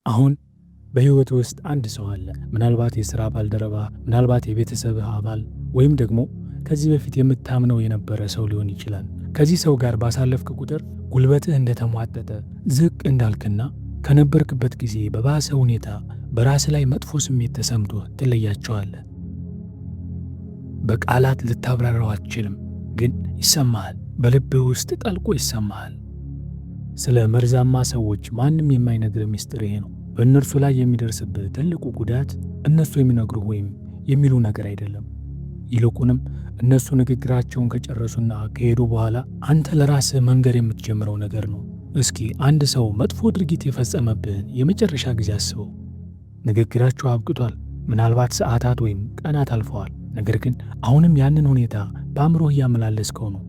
አሁን በህይወት ውስጥ አንድ ሰው አለ። ምናልባት የሥራ ባልደረባ፣ ምናልባት የቤተሰብህ አባል ወይም ደግሞ ከዚህ በፊት የምታምነው የነበረ ሰው ሊሆን ይችላል። ከዚህ ሰው ጋር ባሳለፍክ ቁጥር ጉልበትህ እንደተሟጠጠ ዝቅ እንዳልክና ከነበርክበት ጊዜ በባሰ ሁኔታ በራስህ ላይ መጥፎ ስሜት ተሰምቶህ ትለያቸዋለህ። በቃላት ልታብራራው አትችልም፣ ግን ይሰማሃል። በልብህ ውስጥ ጠልቆ ይሰማሃል። ስለ መርዛማ ሰዎች ማንም የማይነግርህ ምስጢር ይሄ ነው። በእነርሱ ላይ የሚደርስብህ ትልቁ ጉዳት እነሱ የሚነግሩህ ወይም የሚሉ ነገር አይደለም። ይልቁንም እነሱ ንግግራቸውን ከጨረሱና ከሄዱ በኋላ አንተ ለራስህ መንገር የምትጀምረው ነገር ነው። እስኪ አንድ ሰው መጥፎ ድርጊት የፈጸመብህን የመጨረሻ ጊዜ አስበው። ንግግራቸው አብቅቷል። ምናልባት ሰዓታት ወይም ቀናት አልፈዋል። ነገር ግን አሁንም ያንን ሁኔታ በአእምሮህ እያመላለስከው ነው።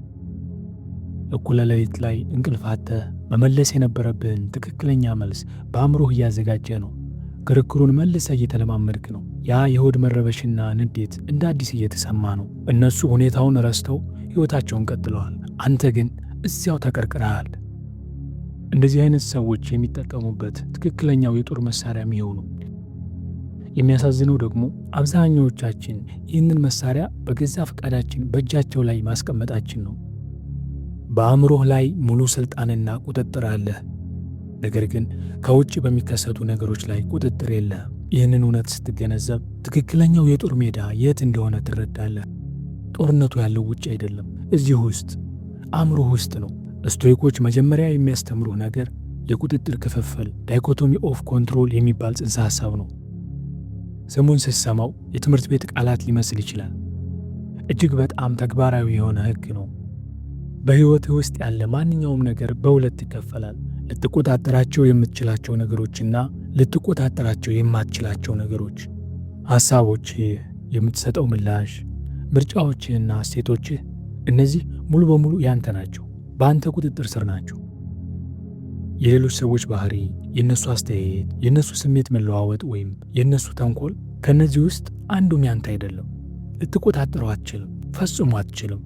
እኩለ ሌሊት ላይ እንቅልፍ አጥተህ መመለስ የነበረብህን ትክክለኛ መልስ በአእምሮህ እያዘጋጀ ነው። ክርክሩን መልሰህ እየተለማመድክ ነው። ያ የሆድ መረበሽና ንዴት እንደ አዲስ እየተሰማ ነው። እነሱ ሁኔታውን ረስተው ሕይወታቸውን ቀጥለዋል። አንተ ግን እዚያው ተቀርቅረሃል። እንደዚህ አይነት ሰዎች የሚጠቀሙበት ትክክለኛው የጦር መሳሪያ የሚሆኑ። የሚያሳዝነው ደግሞ አብዛኛዎቻችን ይህንን መሳሪያ በገዛ ፈቃዳችን በእጃቸው ላይ ማስቀመጣችን ነው። በአእምሮህ ላይ ሙሉ ሥልጣንና ቁጥጥር አለህ። ነገር ግን ከውጭ በሚከሰቱ ነገሮች ላይ ቁጥጥር የለህም። ይህንን እውነት ስትገነዘብ ትክክለኛው የጦር ሜዳ የት እንደሆነ ትረዳለህ። ጦርነቱ ያለው ውጭ አይደለም፣ እዚህ ውስጥ አእምሮህ ውስጥ ነው። ስቶይኮች መጀመሪያ የሚያስተምሩህ ነገር የቁጥጥር ክፍፍል ዳይኮቶሚ ኦፍ ኮንትሮል የሚባል ጽንሰ ሐሳብ ነው። ስሙን ስትሰማው የትምህርት ቤት ቃላት ሊመስል ይችላል። እጅግ በጣም ተግባራዊ የሆነ ሕግ ነው። በሕይወትህ ውስጥ ያለ ማንኛውም ነገር በሁለት ይከፈላል። ልትቆጣጠራቸው የምትችላቸው ነገሮችና ልትቆጣጠራቸው የማትችላቸው ነገሮች። ሐሳቦችህ፣ የምትሰጠው ምላሽ፣ ምርጫዎችህና እሴቶችህ፣ እነዚህ ሙሉ በሙሉ ያንተ ናቸው፣ በአንተ ቁጥጥር ስር ናቸው። የሌሎች ሰዎች ባህሪ፣ የእነሱ አስተያየት፣ የእነሱ ስሜት መለዋወጥ ወይም የእነሱ ተንኮል፣ ከእነዚህ ውስጥ አንዱም ያንተ አይደለም። ልትቆጣጠረው አትችልም፣ ፈጽሞ አትችልም።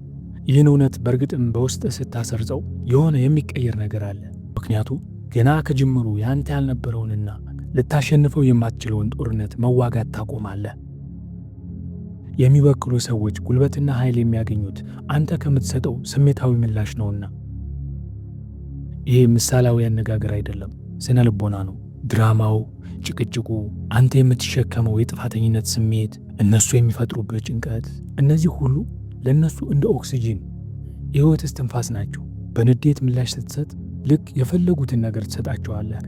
ይህን እውነት በእርግጥም በውስጥ ስታሰርጸው የሆነ የሚቀየር ነገር አለ። ምክንያቱም ገና ከጅምሩ ያንተ ያልነበረውንና ልታሸንፈው የማትችለውን ጦርነት መዋጋት ታቆማለህ። የሚበክሉ ሰዎች ጉልበትና ኃይል የሚያገኙት አንተ ከምትሰጠው ስሜታዊ ምላሽ ነውና። ይህ ምሳሌያዊ አነጋገር አይደለም፣ ስነ ልቦና ነው። ድራማው፣ ጭቅጭቁ፣ አንተ የምትሸከመው የጥፋተኝነት ስሜት፣ እነሱ የሚፈጥሩበት ጭንቀት፣ እነዚህ ሁሉ ለእነሱ እንደ ኦክሲጂን የሕይወት እስትንፋስ ናቸው። በንዴት ምላሽ ስትሰጥ ልክ የፈለጉትን ነገር ትሰጣቸዋለህ።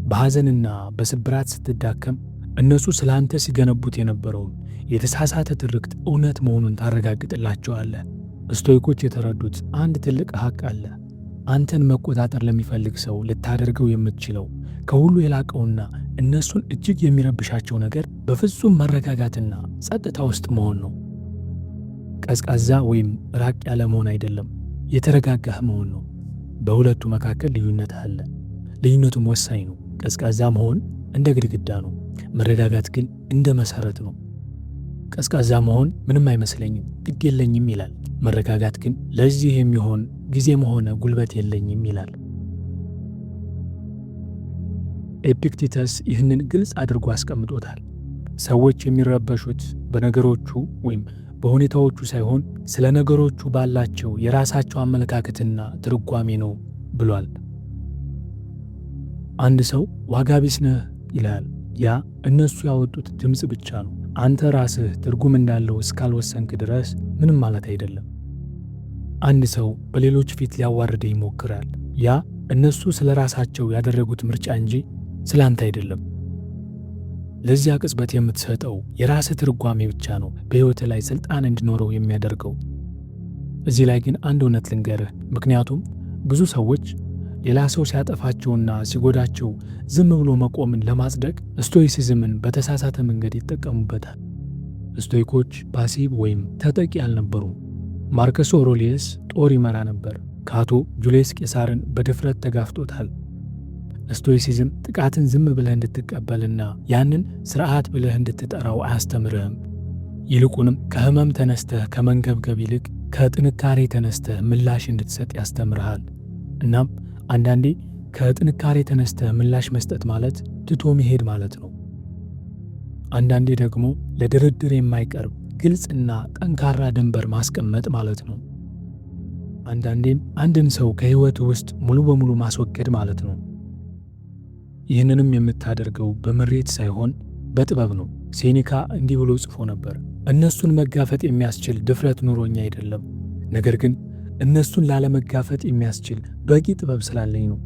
በሐዘንና በስብራት ስትዳከም እነሱ ስለ አንተ ሲገነቡት የነበረውን የተሳሳተ ትርክት እውነት መሆኑን ታረጋግጥላቸዋለህ። ስቶይኮች የተረዱት አንድ ትልቅ ሐቅ አለ። አንተን መቆጣጠር ለሚፈልግ ሰው ልታደርገው የምትችለው ከሁሉ የላቀውና እነሱን እጅግ የሚረብሻቸው ነገር በፍጹም መረጋጋትና ጸጥታ ውስጥ መሆን ነው። ቀዝቃዛ ወይም ራቅ ያለ መሆን አይደለም፣ የተረጋጋህ መሆን ነው። በሁለቱ መካከል ልዩነት አለ። ልዩነቱም ወሳኝ ነው። ቀዝቃዛ መሆን እንደ ግድግዳ ነው፣ መረጋጋት ግን እንደ መሰረት ነው። ቀዝቃዛ መሆን ምንም አይመስለኝም፣ ግድ የለኝም ይላል። መረጋጋት ግን ለዚህ የሚሆን ጊዜም ሆነ ጉልበት የለኝም ይላል። ኤፒክቴተስ ይህንን ግልጽ አድርጎ አስቀምጦታል። ሰዎች የሚረበሹት በነገሮቹ ወይም በሁኔታዎቹ ሳይሆን ስለ ነገሮቹ ባላቸው የራሳቸው አመለካከትና ትርጓሜ ነው ብሏል። አንድ ሰው ዋጋ ቢስ ነህ ይላል። ያ እነሱ ያወጡት ድምፅ ብቻ ነው። አንተ ራስህ ትርጉም እንዳለው እስካልወሰንክ ድረስ ምንም ማለት አይደለም። አንድ ሰው በሌሎች ፊት ሊያዋርድህ ይሞክራል። ያ እነሱ ስለ ራሳቸው ያደረጉት ምርጫ እንጂ ስለ አንተ አይደለም። ለዚያ ቅጽበት የምትሰጠው የራስህ ትርጓሜ ብቻ ነው በሕይወትህ ላይ ሥልጣን እንዲኖረው የሚያደርገው። እዚህ ላይ ግን አንድ እውነት ልንገርህ። ምክንያቱም ብዙ ሰዎች ሌላ ሰው ሲያጠፋቸውና ሲጎዳቸው ዝም ብሎ መቆምን ለማጽደቅ ስቶይሲዝምን በተሳሳተ መንገድ ይጠቀሙበታል። ስቶይኮች ፓሲቭ ወይም ተጠቂ አልነበሩም። ማርከስ ኦሮሊየስ ጦር ይመራ ነበር። ካቶ ጁልየስ ቄሳርን በድፍረት ተጋፍጦታል። ስቶይሲዝም ጥቃትን ዝም ብለህ እንድትቀበልና ያንን ስርዓት ብለህ እንድትጠራው አያስተምርህም። ይልቁንም ከህመም ተነስተህ ከመንገብገብ ይልቅ ከጥንካሬ ተነስተህ ምላሽ እንድትሰጥ ያስተምርሃል። እናም አንዳንዴ ከጥንካሬ ተነስተህ ምላሽ መስጠት ማለት ትቶ መሄድ ማለት ነው። አንዳንዴ ደግሞ ለድርድር የማይቀርብ ግልጽና ጠንካራ ድንበር ማስቀመጥ ማለት ነው። አንዳንዴም አንድን ሰው ከሕይወት ውስጥ ሙሉ በሙሉ ማስወገድ ማለት ነው። ይህንንም የምታደርገው በምሬት ሳይሆን በጥበብ ነው። ሴኔካ እንዲህ ብሎ ጽፎ ነበር፣ እነሱን መጋፈጥ የሚያስችል ድፍረት ኑሮኝ አይደለም፣ ነገር ግን እነሱን ላለመጋፈጥ የሚያስችል በቂ ጥበብ ስላለኝ ነው።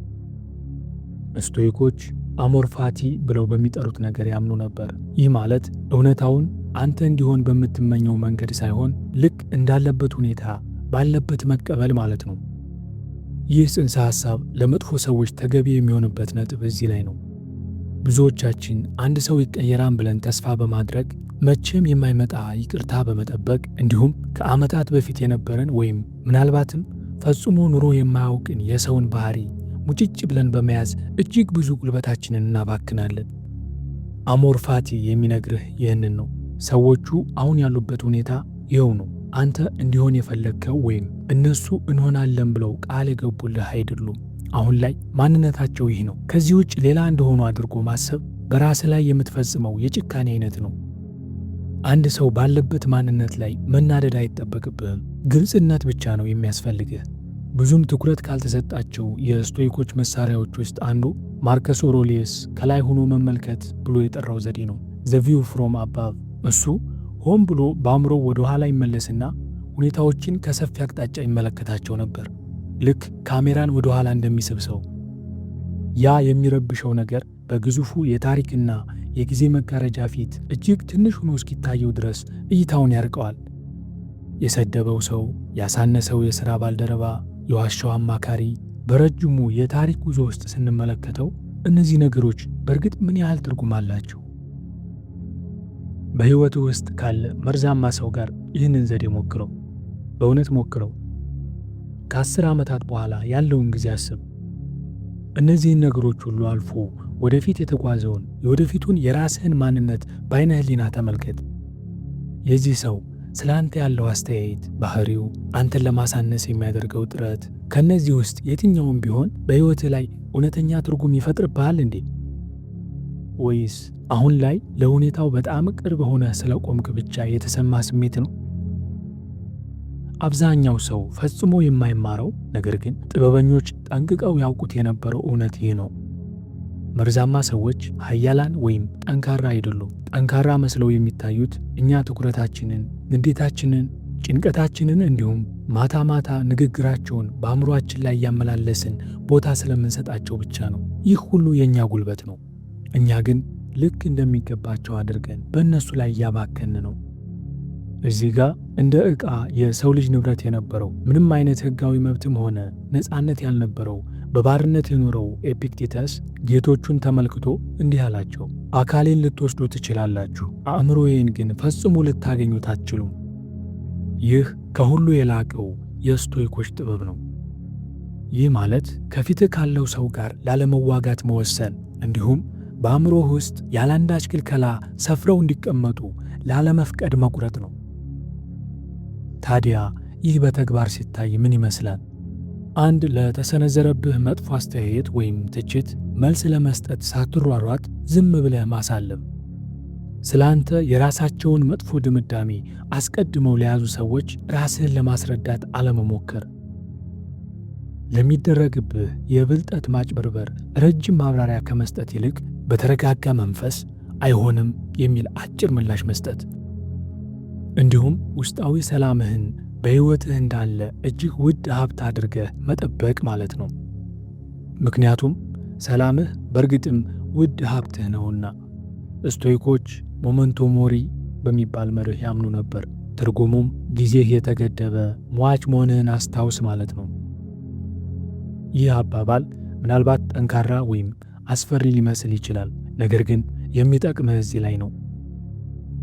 ስቶይኮች አሞር ፋቲ ብለው በሚጠሩት ነገር ያምኑ ነበር። ይህ ማለት እውነታውን አንተ እንዲሆን በምትመኘው መንገድ ሳይሆን ልክ እንዳለበት ሁኔታ ባለበት መቀበል ማለት ነው። ይህ ጽንሰ ሐሳብ ለመጥፎ ሰዎች ተገቢ የሚሆንበት ነጥብ እዚህ ላይ ነው። ብዙዎቻችን አንድ ሰው ይቀየራን ብለን ተስፋ በማድረግ መቼም የማይመጣ ይቅርታ በመጠበቅ እንዲሁም ከዓመታት በፊት የነበረን ወይም ምናልባትም ፈጽሞ ኑሮ የማያውቅን የሰውን ባህሪ ሙጭጭ ብለን በመያዝ እጅግ ብዙ ጉልበታችንን እናባክናለን። አሞር ፋቲ የሚነግርህ ይህንን ነው። ሰዎቹ አሁን ያሉበት ሁኔታ ይኸው ነው። አንተ እንዲሆን የፈለግከው ወይም እነሱ እንሆናለን ብለው ቃል የገቡልህ አይደሉም። አሁን ላይ ማንነታቸው ይህ ነው። ከዚህ ውጭ ሌላ እንደሆኑ አድርጎ ማሰብ በራስ ላይ የምትፈጽመው የጭካኔ አይነት ነው። አንድ ሰው ባለበት ማንነት ላይ መናደድ አይጠበቅብህም። ግልጽነት ብቻ ነው የሚያስፈልግህ። ብዙም ትኩረት ካልተሰጣቸው የስቶይኮች መሳሪያዎች ውስጥ አንዱ ማርከስ ኦሮሊየስ ከላይ ሆኖ መመልከት ብሎ የጠራው ዘዴ ነው። ዘ ቪው ፍሮም አባቭ። እሱ ሆን ብሎ በአእምሮ ወደ ኋላ ይመለስና ሁኔታዎችን ከሰፊ አቅጣጫ ይመለከታቸው ነበር፣ ልክ ካሜራን ወደ ኋላ እንደሚስብ ሰው። ያ የሚረብሸው ነገር በግዙፉ የታሪክና የጊዜ መጋረጃ ፊት እጅግ ትንሽ ሆኖ እስኪታየው ድረስ እይታውን ያርቀዋል። የሰደበው ሰው፣ ያሳነሰው የሥራ ባልደረባ፣ የዋሻው አማካሪ፣ በረጅሙ የታሪክ ጉዞ ውስጥ ስንመለከተው እነዚህ ነገሮች በእርግጥ ምን ያህል ትርጉም አላቸው? በሕይወቱ ውስጥ ካለ መርዛማ ሰው ጋር ይህንን ዘዴ ሞክረው፣ በእውነት ሞክረው። ከ10 ዓመታት በኋላ ያለውን ጊዜ አስብ። እነዚህን ነገሮች ሁሉ አልፎ ወደፊት የተጓዘውን የወደፊቱን የራስህን ማንነት በዓይነ ሕሊና ተመልከት። የዚህ ሰው ስለ አንተ ያለው አስተያየት፣ ባህሪው፣ አንተን ለማሳነስ የሚያደርገው ጥረት፣ ከእነዚህ ውስጥ የትኛውም ቢሆን በሕይወትህ ላይ እውነተኛ ትርጉም ይፈጥርብሃል እንዴ? ወይስ አሁን ላይ ለሁኔታው በጣም ቅርብ ሆነህ ስለ ቆምክ ብቻ የተሰማ ስሜት ነው? አብዛኛው ሰው ፈጽሞ የማይማረው ነገር ግን ጥበበኞች ጠንቅቀው ያውቁት የነበረው እውነት ይህ ነው። መርዛማ ሰዎች ኃያላን ወይም ጠንካራ አይደሉም። ጠንካራ መስለው የሚታዩት እኛ ትኩረታችንን፣ ንዴታችንን፣ ጭንቀታችንን እንዲሁም ማታ ማታ ንግግራቸውን በአእምሮአችን ላይ እያመላለስን ቦታ ስለምንሰጣቸው ብቻ ነው። ይህ ሁሉ የእኛ ጉልበት ነው። እኛ ግን ልክ እንደሚገባቸው አድርገን በእነሱ ላይ እያባከን ነው። እዚህ ጋር እንደ ዕቃ የሰው ልጅ ንብረት የነበረው ምንም አይነት ሕጋዊ መብትም ሆነ ነፃነት ያልነበረው በባርነት የኖረው ኤፒክቴተስ ጌቶቹን ተመልክቶ እንዲህ አላቸው፣ አካሌን ልትወስዱ ትችላላችሁ፣ አእምሮዬን ግን ፈጽሞ ልታገኙት አትችሉም። ይህ ከሁሉ የላቀው የስቶይኮች ጥበብ ነው። ይህ ማለት ከፊትህ ካለው ሰው ጋር ላለመዋጋት መወሰን እንዲሁም በአእምሮህ ውስጥ ያለአንዳች ክልከላ ሰፍረው እንዲቀመጡ ላለመፍቀድ መቁረጥ ነው። ታዲያ ይህ በተግባር ሲታይ ምን ይመስላል? አንድ ለተሰነዘረብህ መጥፎ አስተያየት ወይም ትችት መልስ ለመስጠት ሳትሯሯጥ ዝም ብለህ ማሳለፍ። ስለ አንተ የራሳቸውን መጥፎ ድምዳሜ አስቀድመው ለያዙ ሰዎች ራስህን ለማስረዳት አለመሞከር። ለሚደረግብህ የብልጠት ማጭበርበር ረጅም ማብራሪያ ከመስጠት ይልቅ በተረጋጋ መንፈስ አይሆንም የሚል አጭር ምላሽ መስጠት። እንዲሁም ውስጣዊ ሰላምህን በሕይወትህ እንዳለ እጅግ ውድ ሀብት አድርገህ መጠበቅ ማለት ነው። ምክንያቱም ሰላምህ በእርግጥም ውድ ሀብትህ ነውና። ስቶይኮች ሞመንቶ ሞሪ በሚባል መርህ ያምኑ ነበር። ትርጉሙም ጊዜህ የተገደበ ሟች መሆንህን አስታውስ ማለት ነው። ይህ አባባል ምናልባት ጠንካራ ወይም አስፈሪ ሊመስል ይችላል፣ ነገር ግን የሚጠቅምህ እዚህ ላይ ነው።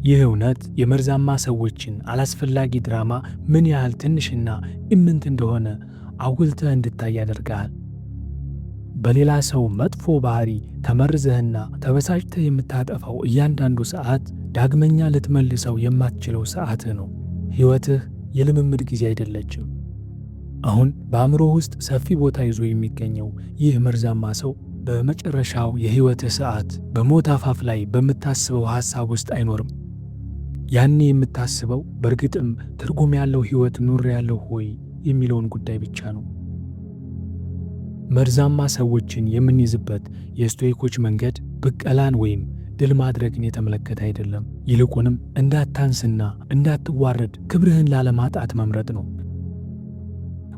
ይህ እውነት የመርዛማ ሰዎችን አላስፈላጊ ድራማ ምን ያህል ትንሽና ኢምንት እንደሆነ አጉልተህ እንድታይ ያደርግሃል። በሌላ ሰው መጥፎ ባህሪ ተመርዘህና ተበሳጭተህ የምታጠፋው እያንዳንዱ ሰዓት ዳግመኛ ልትመልሰው የማትችለው ሰዓትህ ነው። ሕይወትህ የልምምድ ጊዜ አይደለችም። አሁን በአእምሮ ውስጥ ሰፊ ቦታ ይዞ የሚገኘው ይህ መርዛማ ሰው በመጨረሻው የሕይወትህ ሰዓት በሞት አፋፍ ላይ በምታስበው ሐሳብ ውስጥ አይኖርም። ያኔ የምታስበው በእርግጥም ትርጉም ያለው ሕይወት ኖሬያለሁ ሆይ የሚለውን ጉዳይ ብቻ ነው። መርዛማ ሰዎችን የምንይዝበት የስቶይኮች መንገድ ብቀላን ወይም ድል ማድረግን የተመለከተ አይደለም። ይልቁንም እንዳታንስና እንዳትዋረድ ክብርህን ላለማጣት መምረጥ ነው።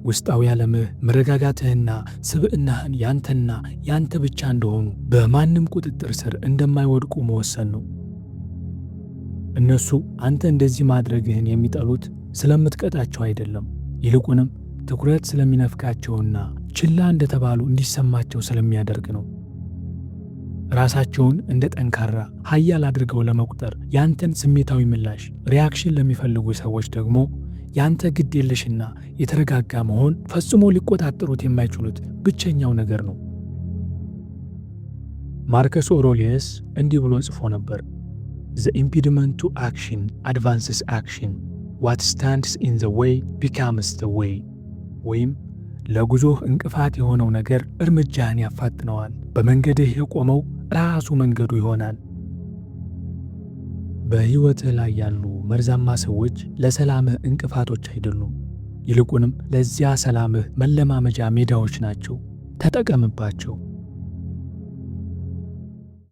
ውስጣዊ ዓለምህ መረጋጋትህና ስብዕናህን ያንተና ያንተ ብቻ እንደሆኑ በማንም ቁጥጥር ስር እንደማይወድቁ መወሰን ነው። እነሱ አንተ እንደዚህ ማድረግህን የሚጠሉት ስለምትቀጣቸው አይደለም። ይልቁንም ትኩረት ስለሚነፍቃቸውና ችላ እንደተባሉ እንዲሰማቸው ስለሚያደርግ ነው። ራሳቸውን እንደ ጠንካራ ኃያል አድርገው ለመቁጠር ያንተን ስሜታዊ ምላሽ ሪያክሽን ለሚፈልጉ ሰዎች ደግሞ ያንተ ግድ የለሽና የተረጋጋ መሆን ፈጽሞ ሊቆጣጠሩት የማይችሉት ብቸኛው ነገር ነው። ማርከስ ኦሮሊየስ እንዲህ ብሎ ጽፎ ነበር። The impediment to action advances action. What stands in the way becomes the way. ወይም ለጉዞህ እንቅፋት የሆነው ነገር እርምጃህን ያፋጥነዋል። በመንገድህ የቆመው ራሱ መንገዱ ይሆናል። በሕይወትህ ላይ ያሉ መርዛማ ሰዎች ለሰላምህ እንቅፋቶች አይደሉም። ይልቁንም ለዚያ ሰላምህ መለማመጃ ሜዳዎች ናቸው። ተጠቀምባቸው።